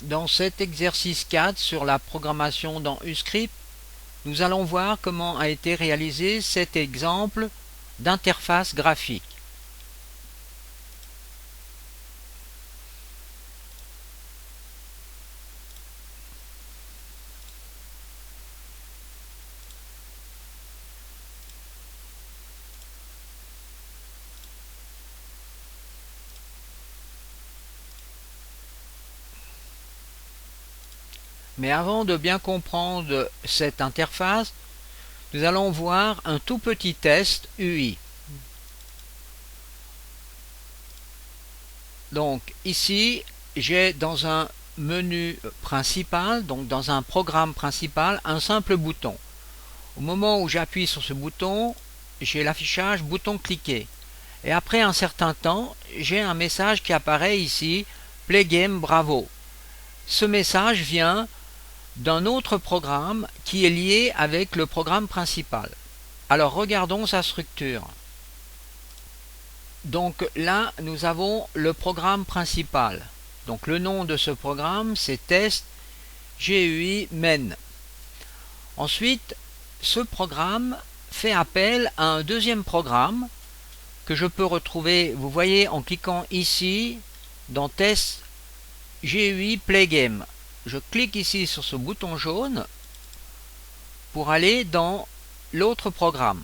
Dans cet exercice 4 sur la programmation dans Uscript, nous allons voir comment a été réalisé cet exemple d'interface graphique. Mais avant de bien comprendre cette interface, nous allons voir un tout petit test UI. Donc ici, j'ai dans un menu principal, donc dans un programme principal, un simple bouton. Au moment où j'appuie sur ce bouton, j'ai l'affichage bouton cliquer. Et après un certain temps, j'ai un message qui apparaît ici, Play Game Bravo. Ce message vient d'un autre programme qui est lié avec le programme principal. Alors regardons sa structure. Donc là, nous avons le programme principal. Donc le nom de ce programme, c'est Test GUI Main. Ensuite, ce programme fait appel à un deuxième programme que je peux retrouver, vous voyez, en cliquant ici dans Test GUI Play Game. Je clique ici sur ce bouton jaune pour aller dans l'autre programme.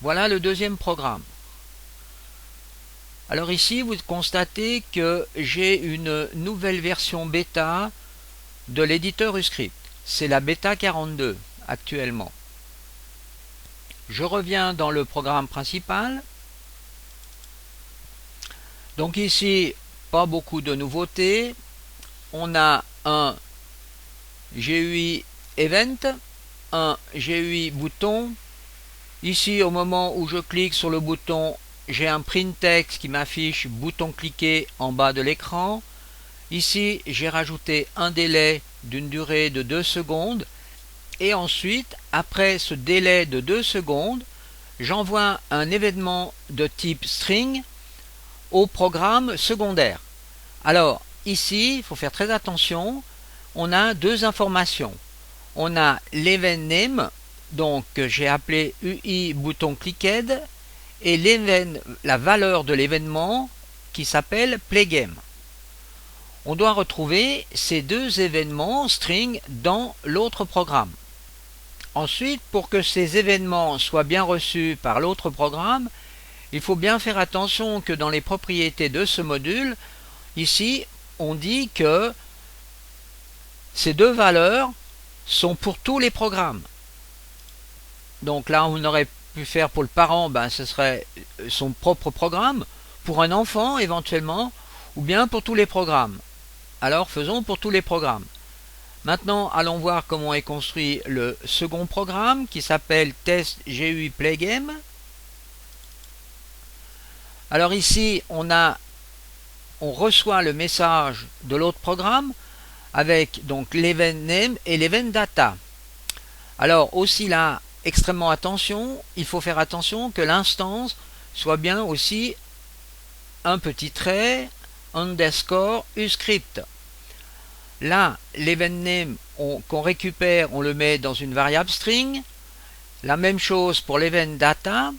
Voilà le deuxième programme. Alors ici, vous constatez que j'ai une nouvelle version bêta de l'éditeur Uscript. C'est la bêta 42 actuellement. Je reviens dans le programme principal. Donc ici, pas beaucoup de nouveautés. On a un GUI Event, un GUI bouton. Ici, au moment où je clique sur le bouton, j'ai un print text qui m'affiche bouton cliquer en bas de l'écran. Ici, j'ai rajouté un délai d'une durée de 2 secondes. Et ensuite, après ce délai de 2 secondes, j'envoie un événement de type string au programme secondaire. Alors, ici, il faut faire très attention, on a deux informations. On a l'event name, donc j'ai appelé UI bouton clicked, et la valeur de l'événement qui s'appelle playgame. On doit retrouver ces deux événements string dans l'autre programme. Ensuite, pour que ces événements soient bien reçus par l'autre programme, il faut bien faire attention que dans les propriétés de ce module, ici, on dit que ces deux valeurs sont pour tous les programmes. Donc là, on aurait pu faire pour le parent, ce serait son propre programme, pour un enfant éventuellement, ou bien pour tous les programmes. Alors faisons pour tous les programmes. Maintenant, allons voir comment est construit le second programme qui s'appelle Test GUI Playgame. Alors ici, on reçoit le message de l'autre programme avec donc l'event name et l'event data. Alors aussi là, extrêmement attention, il faut faire attention que l'instance soit bien aussi un petit trait underscore uscript. Là, l'event name qu'on récupère, on le met dans une variable string. La même chose pour l'event data.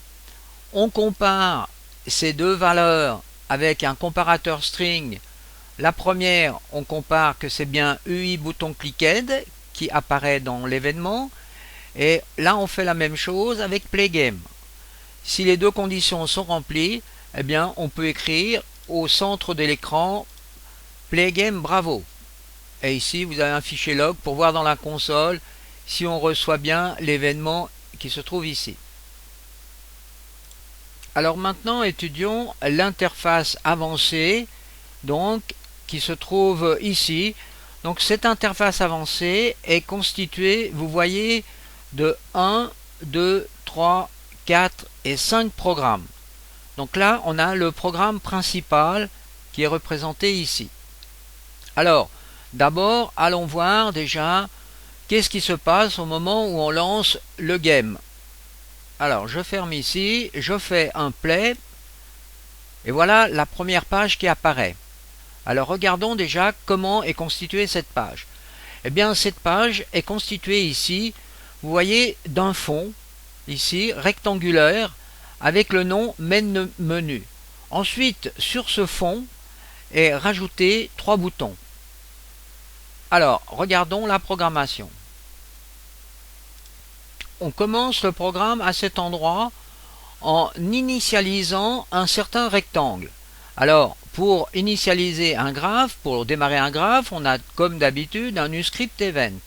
On compare ces deux valeurs avec un comparateur string. La première, on compare que c'est bien UI bouton clicked qui apparaît dans l'événement. Et là, on fait la même chose avec playgame. Si les deux conditions sont remplies, eh bien, on peut écrire au centre de l'écran playgame bravo. Et ici, vous avez un fichier log pour voir dans la console si on reçoit bien l'événement qui se trouve ici. Alors maintenant, étudions l'interface avancée donc, qui se trouve ici. Donc cette interface avancée est constituée, vous voyez, de 1, 2, 3, 4 et 5 programmes. Donc là, on a le programme principal qui est représenté ici. Alors, d'abord, allons voir déjà qu'est-ce qui se passe au moment où on lance le game. Alors, je ferme ici, je fais un play, et voilà la première page qui apparaît. Alors regardons déjà comment est constituée cette page. Eh bien cette page est constituée ici, vous voyez, d'un fond, ici, rectangulaire, avec le nom Main Menu. Ensuite, sur ce fond est rajouté 3 boutons. Alors, regardons la programmation. On commence le programme à cet endroit en initialisant un certain rectangle. Alors, pour initialiser un graphe, pour démarrer un graphe, on a comme d'habitude un uScript event.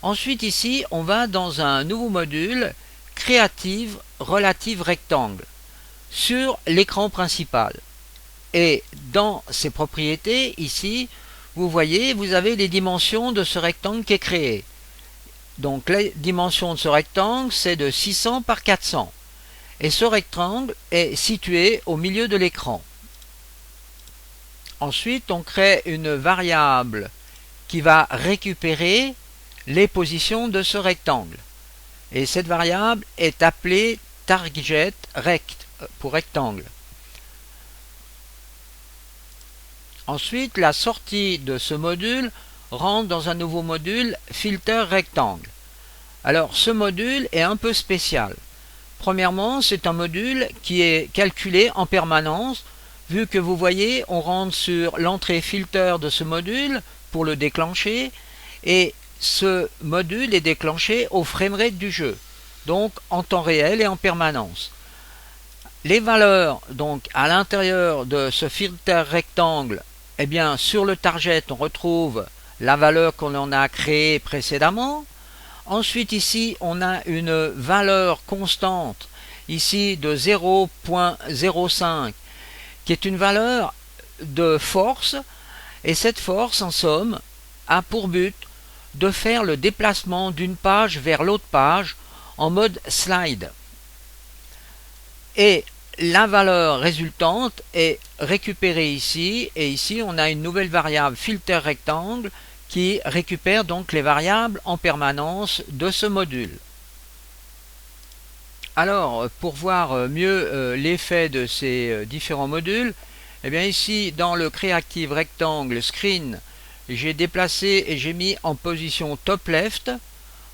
Ensuite, ici, on va dans un nouveau module, Creative Relative Rectangle, sur l'écran principal. Et dans ses propriétés, ici, vous voyez, vous avez les dimensions de ce rectangle qui est créé. Donc, les dimensions de ce rectangle, c'est de 600 par 400. Et ce rectangle est situé au milieu de l'écran. Ensuite, on crée une variable qui va récupérer les positions de ce rectangle. Et cette variable est appelée targetRect pour rectangle. Ensuite, la sortie de ce module rentre dans un nouveau module FilterRectangle. Alors, ce module est un peu spécial. Premièrement, c'est un module qui est calculé en permanence, vu que vous voyez, on rentre sur l'entrée filter de ce module pour le déclencher, et ce module est déclenché au framerate du jeu, donc en temps réel et en permanence. Les valeurs, donc à l'intérieur de ce filter rectangle, eh bien sur le target, on retrouve la valeur qu'on en a créée précédemment. Ensuite ici, on a une valeur constante, ici de 0.05, qui est une valeur de force, et cette force, en somme, a pour but de faire le déplacement d'une page vers l'autre page en mode slide. Et la valeur résultante est récupérée ici, et ici on a une nouvelle variable FilterRectangle qui récupère donc les variables en permanence de ce module. Alors, pour voir mieux l'effet de ces différents modules, eh bien ici dans le Creative Rectangle Screen, j'ai déplacé et j'ai mis en position top left,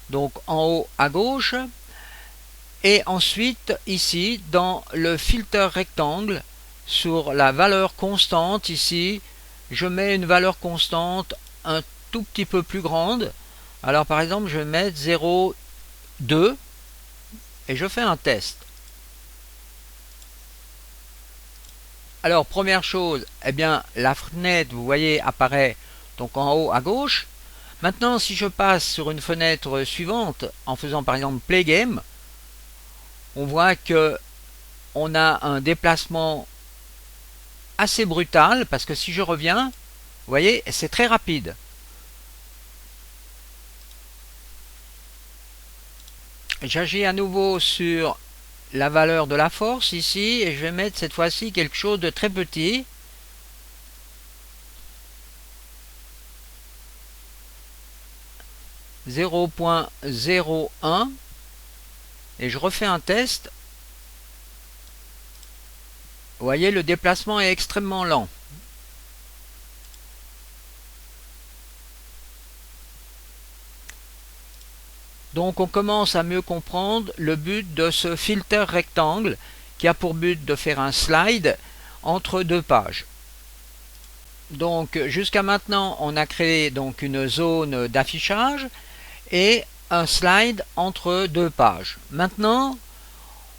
donc en haut à gauche, et ensuite ici dans le filter rectangle, sur la valeur constante ici, je mets une valeur constante un tout petit peu plus grande. Alors par exemple je vais mettre 0,2 et je fais un test. Alors première chose, eh bien la fenêtre, vous voyez, apparaît donc en haut à gauche. Maintenant si je passe sur une fenêtre suivante en faisant par exemple Play Game, on voit que on a un déplacement assez brutal, parce que si je reviens, vous voyez, c'est très rapide. J'agis à nouveau sur la valeur de la force ici, et je vais mettre cette fois-ci quelque chose de très petit. « 0.01 » et je refais un test. Vous voyez, le déplacement est extrêmement lent. Donc on commence à mieux comprendre le but de ce filter rectangle qui a pour but de faire un slide entre deux pages. Donc jusqu'à maintenant on a créé donc une zone d'affichage et un slide entre deux pages. Maintenant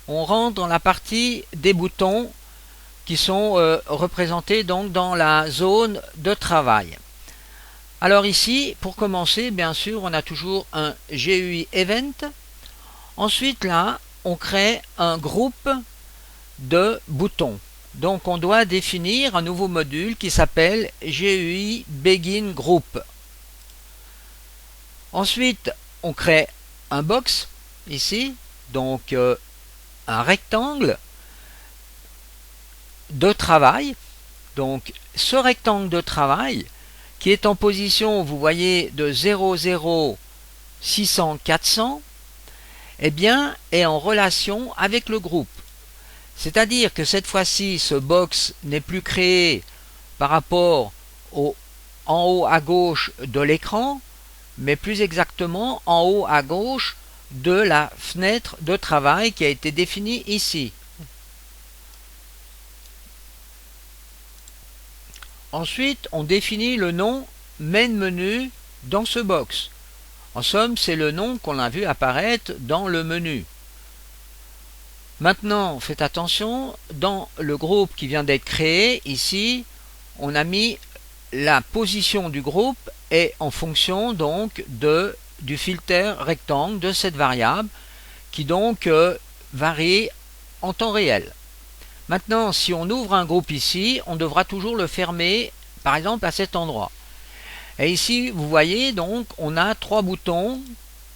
on rentre dans la partie des boutons qui sont représentés donc dans la zone de travail. Alors ici, pour commencer, bien sûr, on a toujours un GUI Event. Ensuite, là, on crée un groupe de boutons. Donc, on doit définir un nouveau module qui s'appelle GUI Begin Group. Ensuite, on crée un box, ici, donc un rectangle de travail. Donc, ce rectangle de travail, qui est en position, vous voyez, de 0, 0, 600, 400, eh bien, est en relation avec le groupe. C'est-à-dire que cette fois-ci, ce box n'est plus créé par rapport en haut à gauche de l'écran, mais plus exactement en haut à gauche de la fenêtre de travail qui a été définie ici. Ensuite, on définit le nom Main Menu dans ce box. En somme, c'est le nom qu'on a vu apparaître dans le menu. Maintenant, faites attention, dans le groupe qui vient d'être créé, ici, on a mis la position du groupe est en fonction donc du filtre rectangle de cette variable qui donc varie en temps réel. Maintenant, si on ouvre un groupe ici, on devra toujours le fermer, par exemple à cet endroit. Et ici, vous voyez donc, on a 3 boutons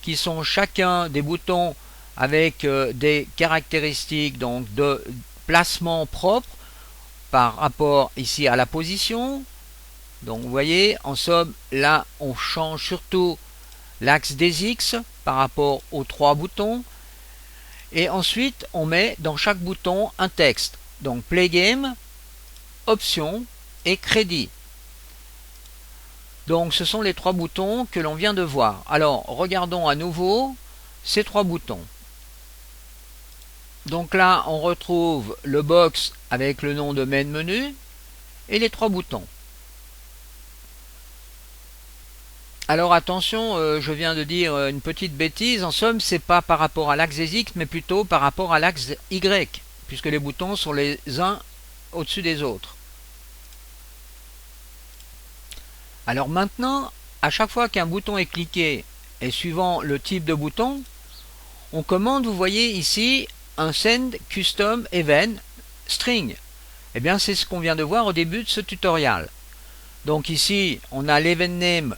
qui sont chacun des boutons avec des caractéristiques donc de placement propre par rapport ici à la position. Donc vous voyez, en somme, là on change surtout l'axe des X par rapport aux 3 boutons. Et ensuite, on met dans chaque bouton un texte. Donc Play Game, Options et Crédit. Donc ce sont les 3 boutons que l'on vient de voir. Alors regardons à nouveau ces 3 boutons. Donc là, on retrouve le box avec le nom de Main Menu et les 3 boutons. Alors attention, je viens de dire une petite bêtise. En somme, c'est pas par rapport à l'axe des X, mais plutôt par rapport à l'axe Y, puisque les boutons sont les uns au-dessus des autres. Alors maintenant, à chaque fois qu'un bouton est cliqué, et suivant le type de bouton, on commande, vous voyez ici, un Send Custom Event String. Eh bien, c'est ce qu'on vient de voir au début de ce tutoriel. Donc ici, on a l'event name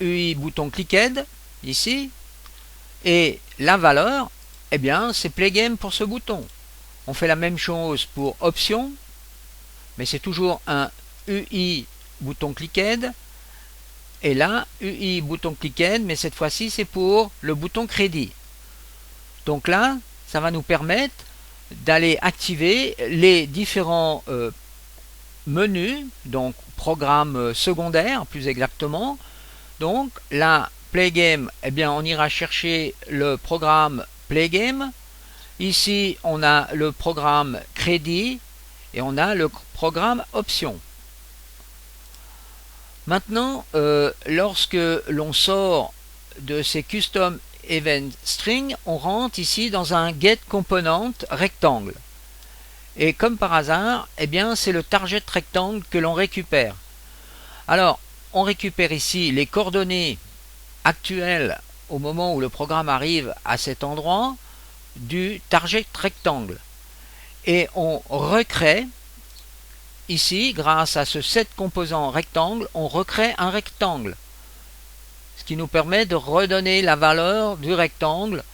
UI bouton clicked, ici, et la valeur, eh bien, c'est Play Game pour ce bouton. On fait la même chose pour Options, mais c'est toujours un UI bouton clicked, et là, UI bouton clicked, mais cette fois-ci, c'est pour le bouton Crédit. Donc là, ça va nous permettre d'aller activer les différents menus, donc programme secondaire plus exactement. Donc là, Play Game, eh bien on ira chercher le programme Play Game. Ici, on a le programme Crédit et on a le programme Options. Maintenant, lorsque l'on sort de ces Custom Event String, on rentre ici dans un Get Component rectangle. Et comme par hasard, eh bien c'est le target rectangle que l'on récupère. Alors, on récupère ici les coordonnées actuelles au moment où le programme arrive à cet endroit du target rectangle. Et on recrée ici, grâce à ce set composant rectangle, on recrée un rectangle. Ce qui nous permet de redonner la valeur du rectangle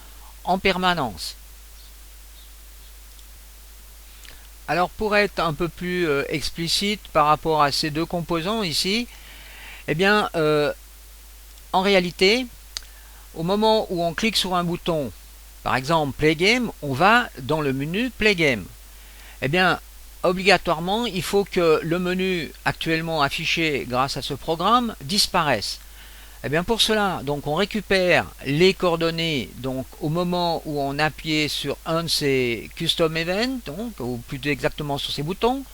en permanence. Alors pour être un peu plus explicite par rapport à ces deux composants ici, eh bien en réalité, au moment où on clique sur un bouton, par exemple Play Game, on va dans le menu Play Game. Eh bien obligatoirement, il faut que le menu actuellement affiché grâce à ce programme disparaisse. Eh bien pour cela, donc on récupère les coordonnées donc au moment où on appuie sur un de ces custom events, donc, ou plus exactement sur ces boutons.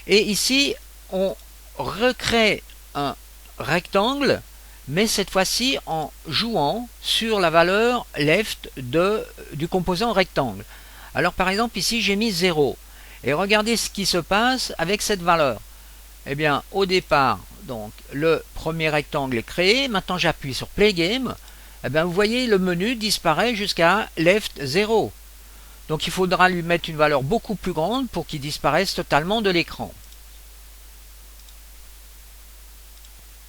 Et ici, on recrée un rectangle, mais cette fois-ci en jouant sur la valeur left du composant rectangle. Alors par exemple ici j'ai mis 0. Et regardez ce qui se passe avec cette valeur. Eh bien au départ, donc le premier rectangle est créé, maintenant j'appuie sur Play Game, eh bien vous voyez le menu disparaît jusqu'à left 0. Donc il faudra lui mettre une valeur beaucoup plus grande pour qu'il disparaisse totalement de l'écran.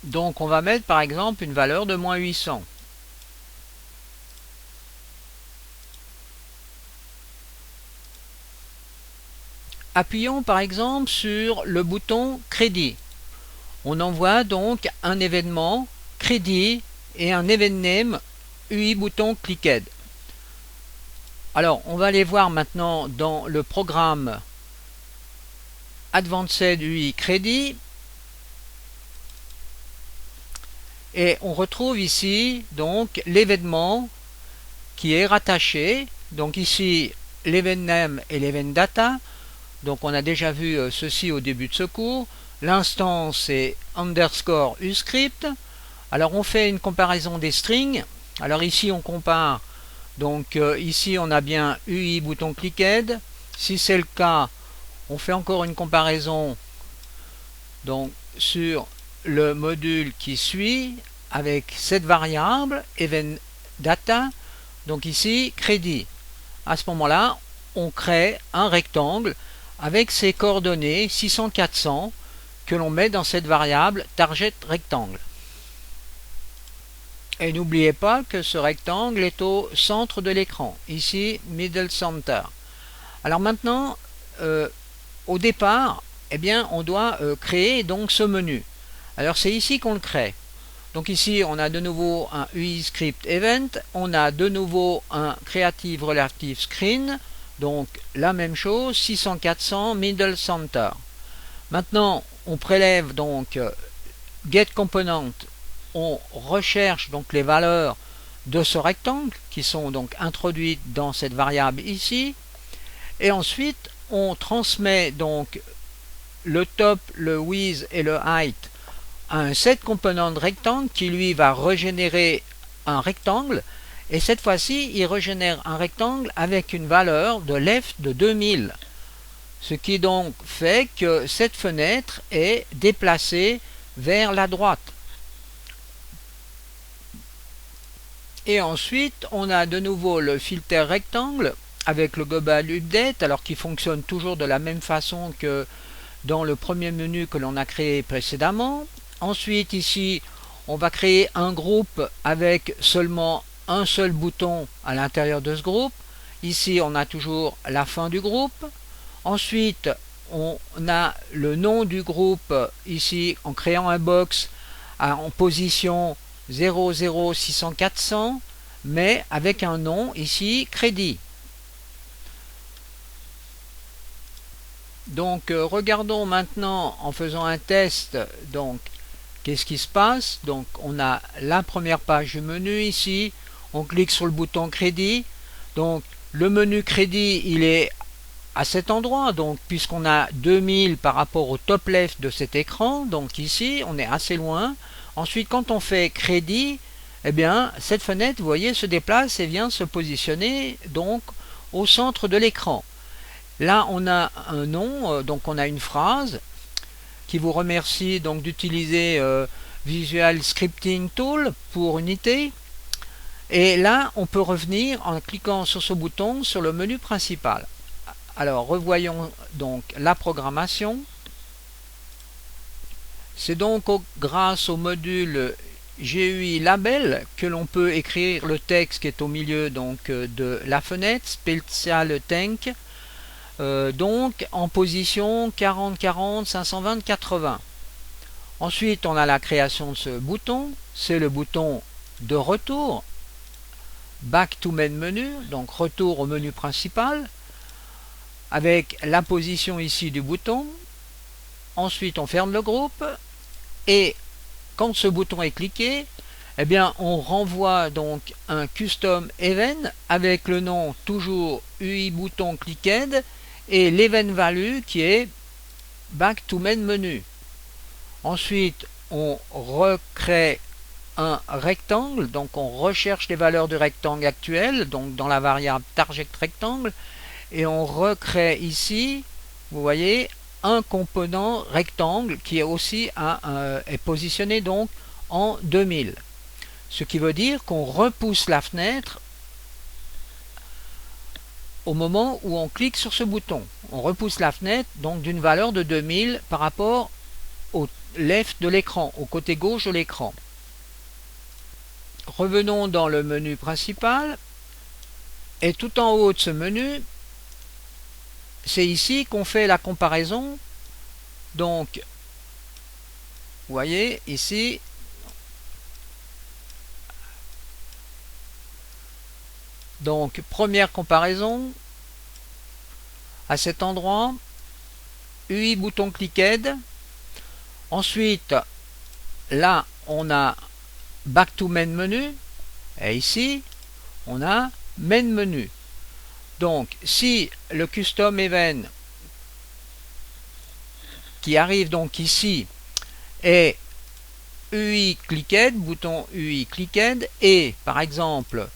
Donc on va mettre par exemple une valeur de moins 800. Appuyons par exemple sur le bouton Crédit. On envoie donc un événement Crédit et un event name UI bouton clicked. Alors on va aller voir maintenant dans le programme Advanced UI Crédit. Et on retrouve ici donc l'événement qui est rattaché. Donc ici l'event name et l'event data. Donc on a déjà vu ceci au début de ce cours. L'instance est underscore uscript. Alors on fait une comparaison des strings. Alors ici on compare. Donc ici on a bien UI bouton clicked. Si c'est le cas, on fait encore une comparaison donc sur le module qui suit avec cette variable event data. Donc ici crédit. À ce moment-là, on crée un rectangle avec ses coordonnées 600-400 que l'on met dans cette variable target rectangle. Et n'oubliez pas que ce rectangle est au centre de l'écran, ici middle center. Alors maintenant, au départ, eh bien, on doit créer donc ce menu. Alors c'est ici qu'on le crée. Donc ici, on a de nouveau un UI script event, on a de nouveau un creative relative screen, donc la même chose, 600-400 middle center. Maintenant, on prélève donc get component, on recherche donc les valeurs de ce rectangle qui sont donc introduites dans cette variable ici, et ensuite on transmet donc le top, le width et le height à un set component rectangle qui lui va régénérer un rectangle, et cette fois-ci il régénère un rectangle avec une valeur de left de 2000, ce qui donc fait que cette fenêtre est déplacée vers la droite. Et ensuite on a de nouveau le filter rectangle avec le global update, alors qui fonctionne toujours de la même façon que dans le premier menu que l'on a créé précédemment. Ensuite ici on va créer un groupe avec seulement un seul bouton à l'intérieur de ce groupe. Ici on a toujours la fin du groupe. Ensuite on a le nom du groupe ici en créant un box en position 00600-400, mais avec un nom ici crédit. Donc regardons maintenant en faisant un test, donc qu'est-ce qui se passe. Donc on a la première page du menu ici, on clique sur le bouton crédit, donc le menu crédit il est à cet endroit, donc puisqu'on a 2000 par rapport au top left de cet écran, donc ici on est assez loin. Ensuite quand on fait crédit, eh bien cette fenêtre vous voyez se déplace et vient se positionner donc au centre de l'écran. Là on a un nom, donc on a une phrase qui vous remercie donc d'utiliser Visual Scripting Tool pour Unity, et là on peut revenir en cliquant sur ce bouton sur le menu principal. Alors revoyons donc la programmation. C'est donc grâce au module GUI Label que l'on peut écrire le texte qui est au milieu donc de la fenêtre, Special Tank, donc en position 40-40, 520-80. Ensuite on a la création de ce bouton, c'est le bouton de retour, Back to Main Menu, donc retour au menu principal, avec la position ici du bouton. Ensuite on ferme le groupe, et quand ce bouton est cliqué, eh bien on renvoie donc un custom event avec le nom toujours UI bouton clicked et l'event value qui est back to main menu. Ensuite on recrée un rectangle, donc on recherche les valeurs du rectangle actuel donc dans la variable target rectangle, et on recrée ici, vous voyez, un component rectangle qui est aussi est positionné donc en 2000. Ce qui veut dire qu'on repousse la fenêtre au moment où on clique sur ce bouton. On repousse la fenêtre donc d'une valeur de 2000 par rapport au left de l'écran, au côté gauche de l'écran. Revenons dans le menu principal, et tout en haut de ce menu, c'est ici qu'on fait la comparaison. Donc vous voyez ici, donc première comparaison à cet endroit, UI bouton clicked. Ensuite là on a Back to Main Menu, et ici, on a Main Menu. Donc, si le Custom Event qui arrive donc ici est UI Clicked, bouton UI Clicked, et par exemple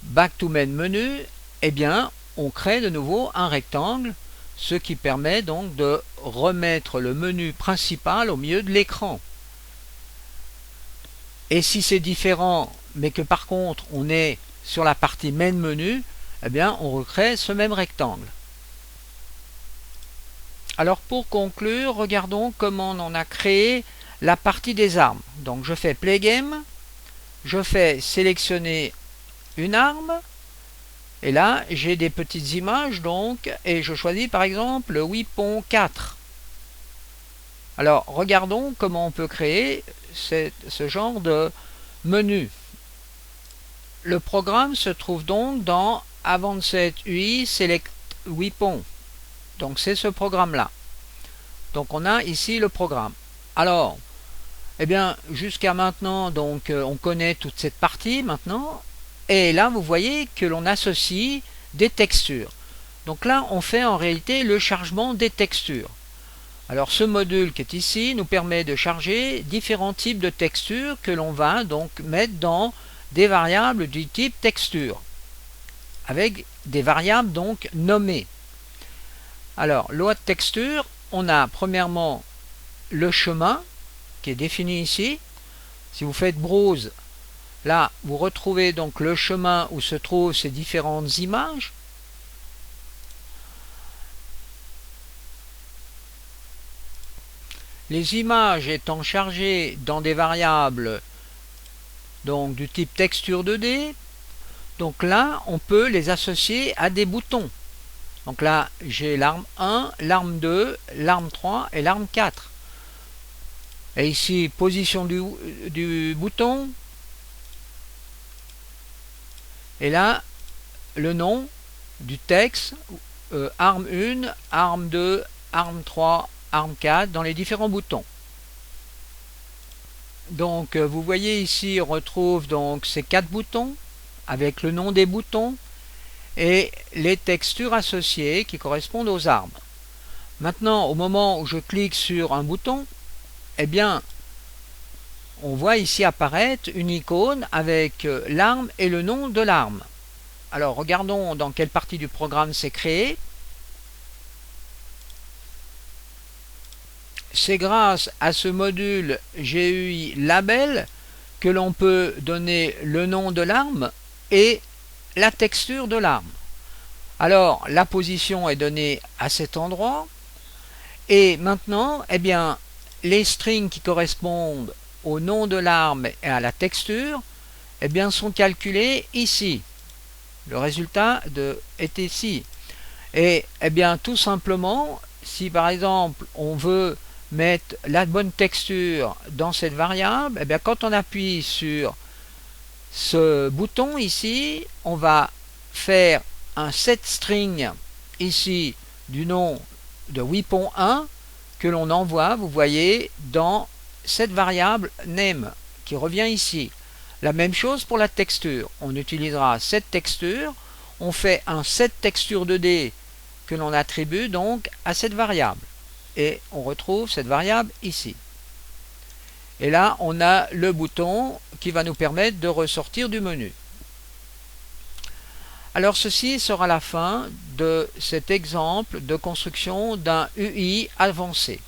Back to Main Menu, eh bien, on crée de nouveau un rectangle, ce qui permet donc de remettre le menu principal au milieu de l'écran. Et si c'est différent, mais que par contre on est sur la partie Main Menu, eh bien, on recrée ce même rectangle. Alors pour conclure, regardons comment on a créé la partie des armes. Donc je fais Play Game, je fais sélectionner une arme, et là j'ai des petites images donc, et je choisis par exemple le Weapon 4. Alors regardons comment on peut créer ce genre de menu. Le programme se trouve donc dans Advanced UI Select Weapon. Donc c'est ce programme là. Donc on a ici le programme. Alors, eh bien jusqu'à maintenant donc on connaît toute cette partie maintenant. Et là vous voyez que l'on associe des textures. Donc là on fait en réalité le chargement des textures. Alors ce module qui est ici nous permet de charger différents types de textures que l'on va donc mettre dans des variables du type texture, avec des variables donc nommées. Alors load texture, on a premièrement le chemin qui est défini ici. Si vous faites browse, là vous retrouvez donc le chemin où se trouvent ces différentes images. Les images étant chargées dans des variables donc du type texture 2D, donc là on peut les associer à des boutons. Donc là j'ai l'arme 1, l'arme 2, l'arme 3 et l'arme 4. Et ici position du bouton. Et là le nom du texte, arme 1, arme 2, arme 3, arme 4 dans les différents boutons. Donc vous voyez ici on retrouve donc ces 4 boutons avec le nom des boutons et les textures associées qui correspondent aux armes. Maintenant au moment où je clique sur un bouton, eh bien on voit ici apparaître une icône avec l'arme et le nom de l'arme. Alors regardons dans quelle partie du programme c'est créé. C'est grâce à ce module GUI Label que l'on peut donner le nom de l'arme et la texture de l'arme. Alors la position est donnée à cet endroit et maintenant eh bien, les strings qui correspondent au nom de l'arme et à la texture eh bien, sont calculés ici. Le résultat est ici. Et eh bien, tout simplement, si par exemple on veut mettre la bonne texture dans cette variable, eh bien, quand on appuie sur ce bouton ici, on va faire un set string ici du nom de Weapon 1 que l'on envoie, vous voyez, dans cette variable name qui revient ici. La même chose pour la texture. On utilisera cette texture, on fait un set texture 2D que l'on attribue donc à cette variable. Et on retrouve cette variable ici. Et là, on a le bouton qui va nous permettre de ressortir du menu. Alors ceci sera la fin de cet exemple de construction d'un UI avancé.